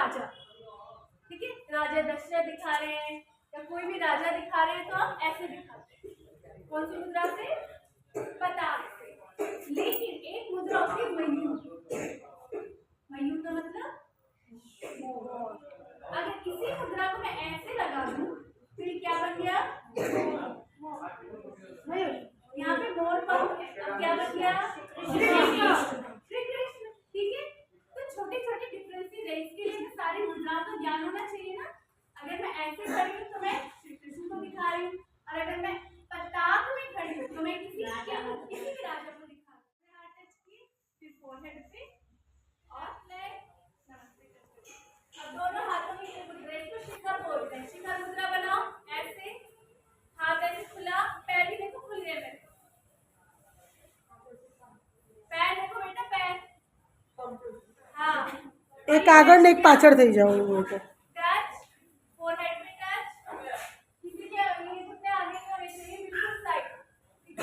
राजा, ठीक है, राजा दशरथ दिखा रहे हैं या कोई भी राजा दिखा रहे हैं तो आप ऐसे दिखाते हैं। कौन सी मुद्रा से? पताक से। लेकिन एक मुद्रा होती है मयूर। मयूर का मतलब अगर किसी मुद्रा को मैं ऐसे लगा दूं तो ये क्या बन गया? मयूर। यहाँ पे मोर पंख है, अब क्या बन गया? श्री कृष्ण। ठीक है, तो छोटे छोटे डिफरेंसेस है, इसके लिए सारी मुद्राओं का ज्ञान होना चाहिए ना। अगर मैं ऐसे खड़ी हूँ तो मैं श्री कृष्ण को दिखा रही हूँ, और अगर मैं पताक में खड़ी हूँ तो मैं किसी भी राजा को दिखा रही हूँ। हाथ टच किए, फिर फोरहेड पे और फ्लैग, नमस्ते करते हैं। अब दोनों हाथों में ये मुद्रा, इसको शिखर बोलते हैं। शिखर मुद्रा बनाओ ऐसे, हाथ ऐसे खुला, पैर भी देखो खुल गए मेरे, पैर देखो बेटा, पैर, हाँ, एक आगे एक पाछड़ થઈ જાવ એવું તો टच, फोरहेड पे टच, किसी के ये घुटने आगे का वैसे ही बिल्कुल side, and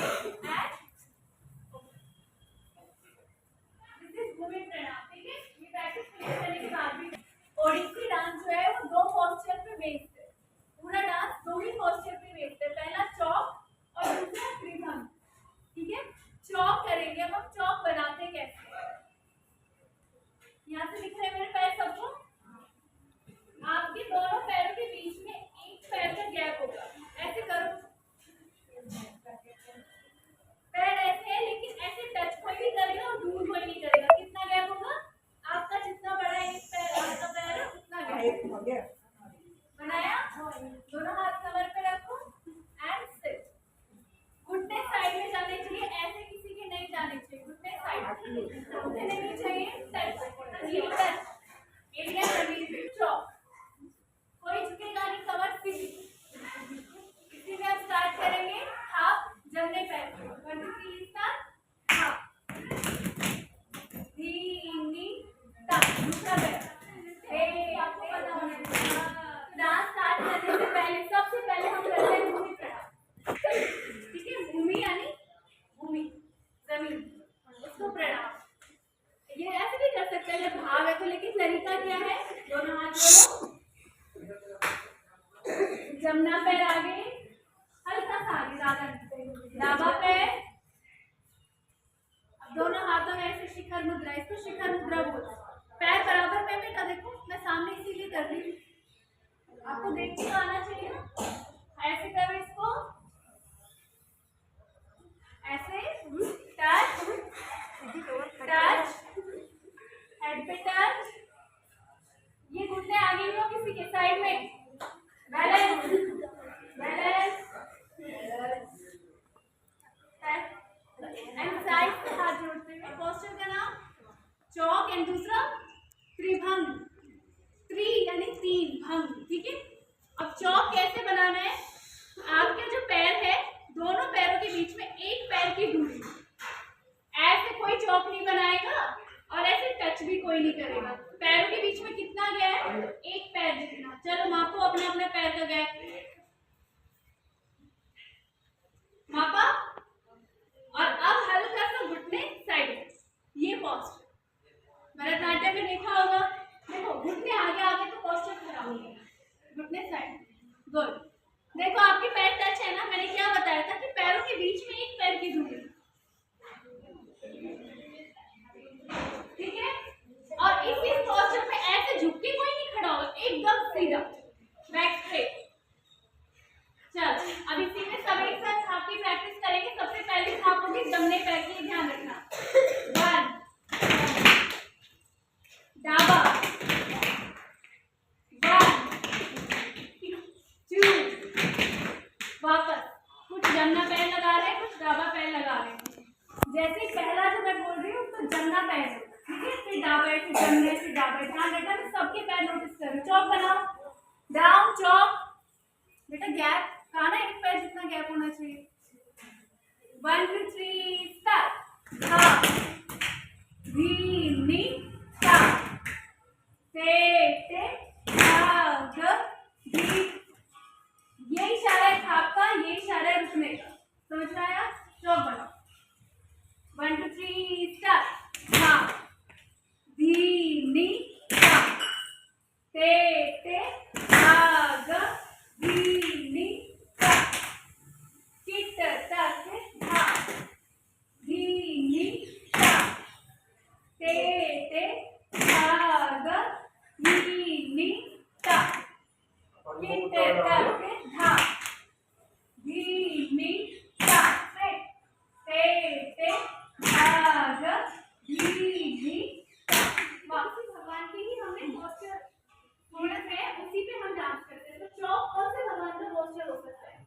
this is moving प्रणाम। ठीक है, ये प्रैक्टिस करने के बाद भी ओडिसी डांस जो है वो दो पोस्चर पे बेस्ड है। पूरा डांस दो ही पोस्चर पे बेस्ड है, पहला चौक और दूसरा त्रिभंग। ठीक है, चौक करेंगे। अब हम चौक बनाते कैसे? यहाँ से दिख रहे हैं मेरे पैर सबको? आपके दोनों पैरों के बीच में एक पैर का गैप होगा, ऐसे करो, पैर ऐसे है लेकिन ऐसे टच कोई भी करेगा और दूर कोई नहीं करेगा। कितना गैप होगा? आपका जितना बड़ा एक पैर, आपका पैर है उतना गैप बनाया। दोनों हाथ कमर पे रखो एंड सिट। घुटने साइड में जाने चाहिए, ऐसे किसी के नहीं जाने चाहिए, घुटने साइड घुटने नहीं चाहिए। टच एरिया जमीन पे, चौक, कोई झुकेगा नहीं, कमर सीधी। इसी में हम स्टार्ट करेंगे हाफ जमने पैर, 1 2 3 स्टार्ट, हाफ, धीमी टच, दूसरा पैर, आपको पता होना चाहिए। डांस स्टार्ट करने से पहले सबसे पहले हम करते हैं भूमि प्रणाम। ठीक है, भूमि यानी भूमि, जमीन, उसको प्रणाम। ये ऐसे भी कर सकते हैं जब भाव है तो, लेकिन तरीका क्या है? दोनों हाथ जोड़ो, जमना पैर आगे, हल्का सा आगे, ज्यादा नहीं, दावा पैर, अब दोनों हाथों में ऐसे शिखर मुद्रा, इसको शिखर मुद्रा बोलते हैं। पैर बराबर में बेटा, देखो मैं सामने इसीलिए कर रही हूँ, आपको देख के आना चाहिए ना। ऐसे करो इसको, ऐसे टच टच, हेड पे टच, ये घुटने आगे नहीं हो किसी के, साइड में, बैलेंस बैलेंस, एंड साइड से हाथ जोड़ते हुए। पोस्चर का नाम चौक एंड दूसरा त्रिभंग, त्रि यानी तीन, भंग। ठीक है, अब चौक कैसे बनाना है? आपके जो पैर है दोनों पैरों के बीच में एक पैर की दूरी, ऐसे कोई चौक नहीं बनाएगा और ऐसे टच भी कोई नहीं करेगा। पैरों के बीच में कितना गैप? एक पैर जितना। चलो मापो अपने अपने पैर का गैप, मापा, और अब हल्का सा घुटने साइड। ये पोस्चर भरतनाट्यम में देखा होगा, देखो घुटने आगे आगे तो पोस्चर खराब हो गया, घुटने साइड, गुड। देखो आपके पैर टच है ना, मैंने क्या बताया था कि पैरों के बीच में एक पैर की दूरी, ठीक है। और इसी पोस्चर में ऐसे झुक के कोई नहीं खड़ा होगा, एकदम सीधा, बैक स्ट्रेट। चल अब इसी में सब एक साथ थाप की प्रैक्टिस करेंगे। सबसे पहले थाप होगी जमने पैर की, ध्यान रखना। 1 डाबा, 1 2, वापस, कुछ जमना पैर लगा रहे हैं, कुछ डाबा पैर लगा रहे हैं। जैसे पहला जो मैं बोल रही हूँ तो जमना पैर, ठीक है, फिर डाबा, फिर जमने, फिर डाबा। ध्यान रखना तो सबके पैर नोटिस करो। चौक बनाओ, डाउन चौक, बेटा गैप कहा ना, एक पैर जितना गैप होना चाहिए। 1 2 3 स्टार्ट, हाफ, धीमी स्टार्ट, भाग, ये इशारा है आपका, ये इशारा है रुकने का, समझ में आया? चौक बनाओ, 1 2 3 स्टार्ट, हाफ, धीमी स्टार्ट, वापसी भगवान की ही हमने पोस्टर मोड़क है, उसी पे हम डांस करते हैं। तो चौक कौन से भगवान का पोस्टर हो सकता है?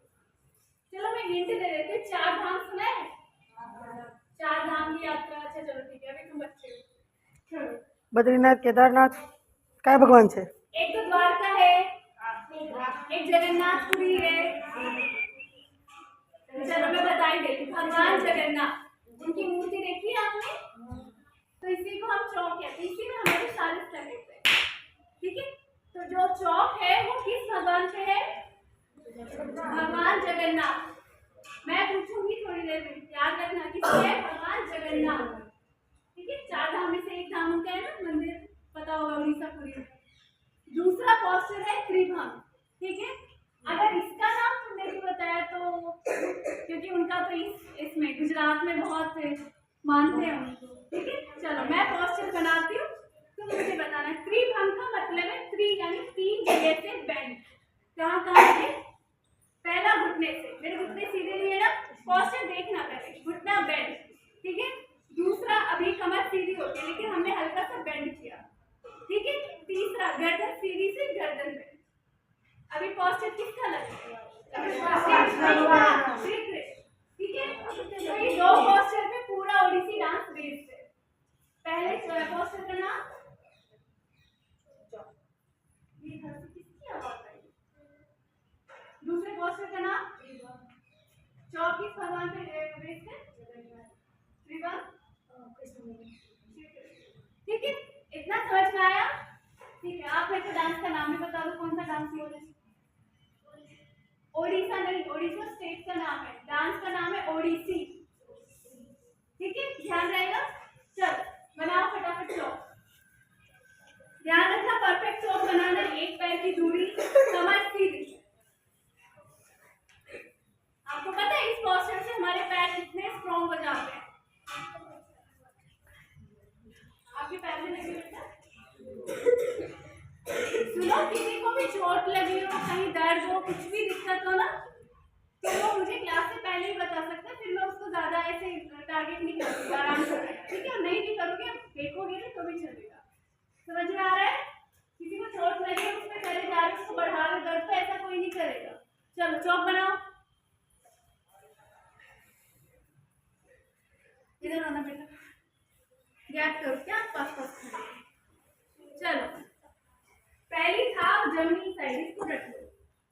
चलो मैं हिंट दे देती हूँ। चार धाम सुना है? चार धाम की यात्रा। अच्छा चलो ठीक है, अभी तुम बच्चे हो। चलो बद्रीनाथ केदारनाथ काय भगवान છે? एक तो द्वारका है, एक जगन्नाथपुरी है। चलो मैं बता ही देती हूँ। भगवान जगन्नाथ, उनकी मूर्ति देखी है आपने? तो इसी को हम चौक कहते हैं, इसी में हमारे 40 लगे थे। ठीक है, तो जो चौक है वो किस भगवान पे है? भगवान जगन्नाथ। मैं पूछूंगी थोड़ी देर में, याद रखना किसके है? भगवान जगन्नाथ। ठीक है, चार धाम में से एक धाम उनका है ना, मंदिर पता होगा, उड़ीसापुरी। दूसरा पोस्टर है त्रिभंग। ठीक है, अगर इसका नाम तुमने भी बताया तो, क्योंकि उनका तो इसमें गुजरात में बहुत मानते हैं उनको। ठीक है, चलो मैं पोस्टर बनाती हूँ, तो मुझे बताना। त्रिभंग का मतलब है त्रि यानी 3 जगह से बेंड। कहाँ कहाँ से? पहला घुटने से, मेरे घुटने सीधे नहीं है ना, पोस्टर देखना पहले, घुटना बेंड। ठीक है, दूसरा अभी कमर सीधी होती है लेकिन हमने हल्का सा बेंड किया। ठीक है, तीसरा गर्दन सीधी से गर्दन बेंड। अभी पोस्टर किसका लगेगा? श्री कृष्ण। ठीक है, तो ये 2 पोस्टर पे पूरा ओडिसी डांस बेस्ड है। पहले पोस्टर का नाम, ये घर से किसकी आवाज आई? दूसरे पोस्टर का नाम चौक किस भगवान पे बेस्ड है? त्रिभंग। ठीक है, इतना समझ में आया? ठीक है, आप मेरे को डांस का नाम भी बता दो, कौन सा डांस है? ओडिशा नहीं, ओडिशा स्टेट का नाम है, डांस का नाम है ओडिसी। ठीक है, ध्यान रहेगा। चल बनाओ फटाफट चौक। ध्यान रखना, परफेक्ट चौक बनाना। एक पैर की दूरी, कमर सीधी। आपको पता है इस पोस्चर से हमारे पैर कितने स्ट्रॉन्ग हो जाते हैं? आपके पैर में लगे बेटा? सुनो, किसी को भी चोट लगी हो, कहीं दर्द हो, कुछ भी दिक्कत हो ना, तो वो मुझे क्लास से पहले ही बता सकता है, फिर मैं उसको ज्यादा ऐसे टारगेट नहीं करूँगी, आराम से। ठीक है, नहीं भी करोगे, देखोगे ना तो भी चलेगा। समझ में आ रहा है? किसी को चोट लगी है, उसमें चले जा रहे, उसको बढ़ा के दर्द, तो ऐसा कोई नहीं करेगा। चलो चौक बनाओ। इधर आना बेटा, याद करो क्या पास पास। चलो पहली था जमीनी साइड, इसको रख लो।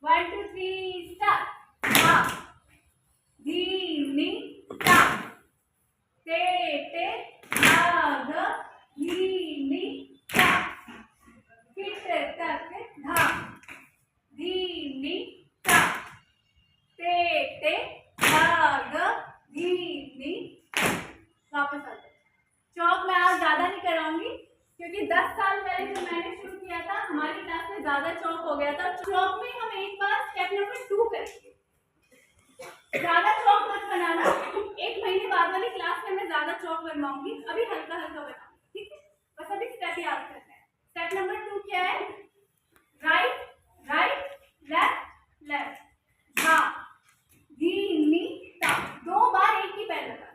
1 2 3 स्टार्ट। हा धीमी ता ते ते भाग धीमी ता फिट तक धा धीमी ता ते ते भाग धीमी। वापस आ जाओ। चौक मैं आज ज्यादा नहीं कराऊंगी, क्योंकि 10 साल पहले जब मैंने शुरू किया था हमारी क्लास में ज्यादा चौक हो गया था। चौक में हम एक बार स्टेप नंबर 2 करेंगे। ज्यादा चौक मत बनाना, 1 महीने बाद वाली क्लास में मैं ज्यादा चौक बनवाऊंगी, अभी हल्का हल्का बनाऊंगी। ठीक है, बस अभी स्टेप याद करना है। स्टेप नंबर 2 क्या है? राइट राइट लेफ्ट लेफ्ट धा धीमी ता। 2 बार एक ही पैर लगा।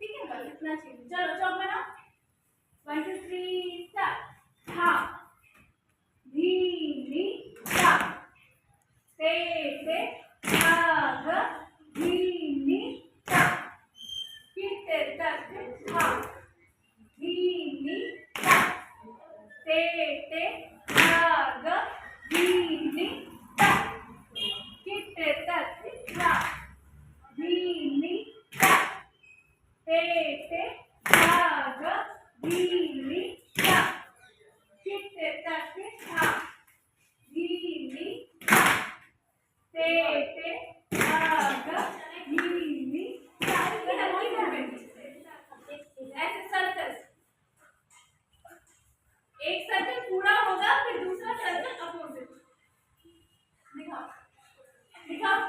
ठीक है, बस इतना चाहिए। चलो चौक बनाओ। 1 2 3 स्टार्ट। हा धीमी ता ते ते भाग धीमी ता फिट तक हा धीमी ता ते ते भाग धीमी ता फिट तक हा धीमी ता ते ते भाग धीमी ता फिट तक हा धीमी ता ते ते भाग धीमी ता। ऐसे सर्कल, एक सर्कल पूरा होगा, फिर दूसरा सर्कल अपोजिट। दिखाओ दिखाओ।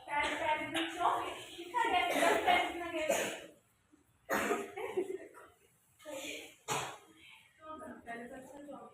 पैर पैर में चौक कितना गैप, 10 पैर कितना गैप? पहले तो अच्छा चौक